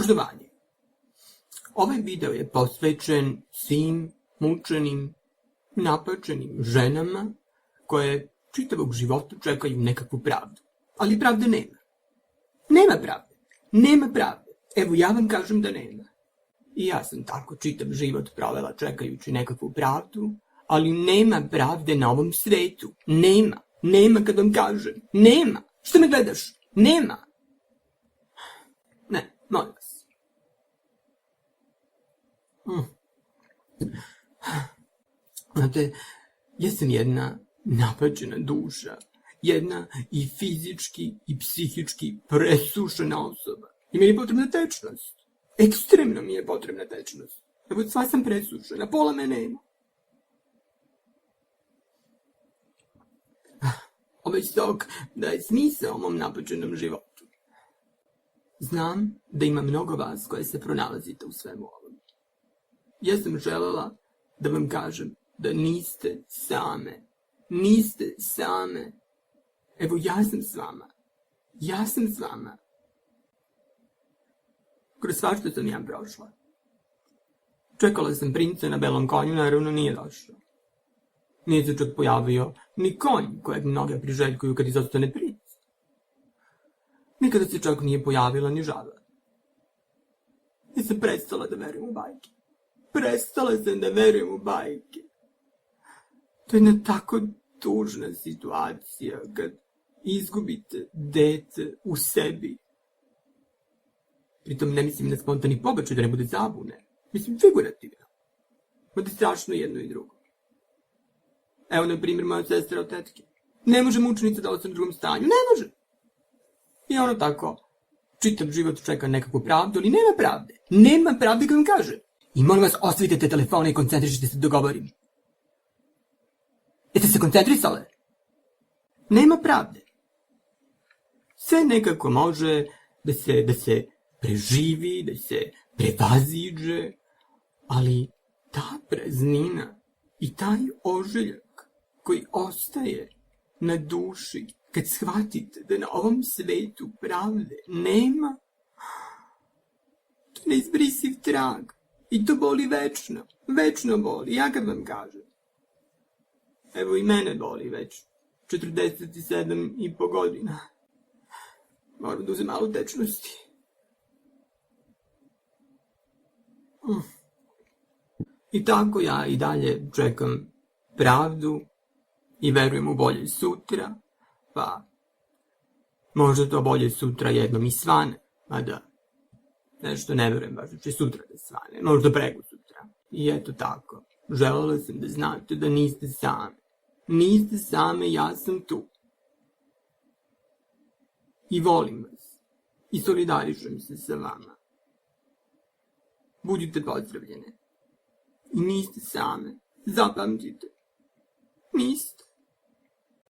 Obrazovanje. Ovaj video je posvećen svim mučenim, napačenim ženama koje čitavog života čekaju nekakvu pravdu. Ali pravde nema. Nema pravde. Nema pravde. Evo, ja vam kažem da nema. I ja sam tako čitav život provela čekajući nekakvu pravdu, ali nema pravde na ovom svetu. Nema. Nema kad vam kažem. Nema. Što me gledaš? Nema. Ne, molim vas. Znate, ja sam jedna napađena duša. Jedna i fizički i psihički presušena osoba. I meni je potrebna tečnost. Ekstremno mi je potrebna tečnost. Evo, sva sam presušena, pola me nema. Ovaj sok daje smisao mom napađenom životu. Znam da ima mnogo vas koje se pronalazite u svemu ovom. Ja sam želela da vam kažem da niste same. Niste same. Evo, ja sam s vama. Ja sam s vama. Kroz svašta sam ja prošla. Čekala sam princa na belom konju, naravno nije došao. Nije se čak pojavio ni konj kojeg mnoge priželjkuju kad izostane princ. Nikada se čak nije pojavila ni žaba. Ja sam prestala da verujem u bajke. Prestala sam da verujem u bajke. To je jedna tako tužna situacija kad izgubite dete u sebi. Pritom ne mislim na spontani pobačaj da ne bude zabune. Mislim figurativno. Bude strašno jedno i drugo. Evo, na primjer, moja sestra od tetke. Ne može mučenica da ostane u drugom stanju. Ne može. I ono tako, čitav život čeka nekakvu pravdu, ali nema pravde. Nema pravde kad vam kaže. I molim vas, ostavite te telefone i koncentrišite se da dogovorim. Jeste se koncentrisale? Nema pravde. Sve nekako može da se preživi, da se prevaziđe, ali ta praznina i taj ožiljak koji ostaje na duši kad shvatite da na ovom svetu pravde nema, to je neizbrisiv trag i to boli večno, večno boli, ja kad vam kažem. Evo i mene boli već 47,5 godina. Moram da uzem malo tečnosti. I tako ja i dalje čekam pravdu i verujem u bolje sutra, pa možda to bolje sutra jednom i svane, mada nešto ne verujem baš da će sutra da svane, možda preko sutra. I eto tako, želela sam da znate da niste same. Niste same, ja sam tu. I volim vas. I solidarišujem se sa vama. Budite pozdravljene. I niste same. Zapamtite. Niste.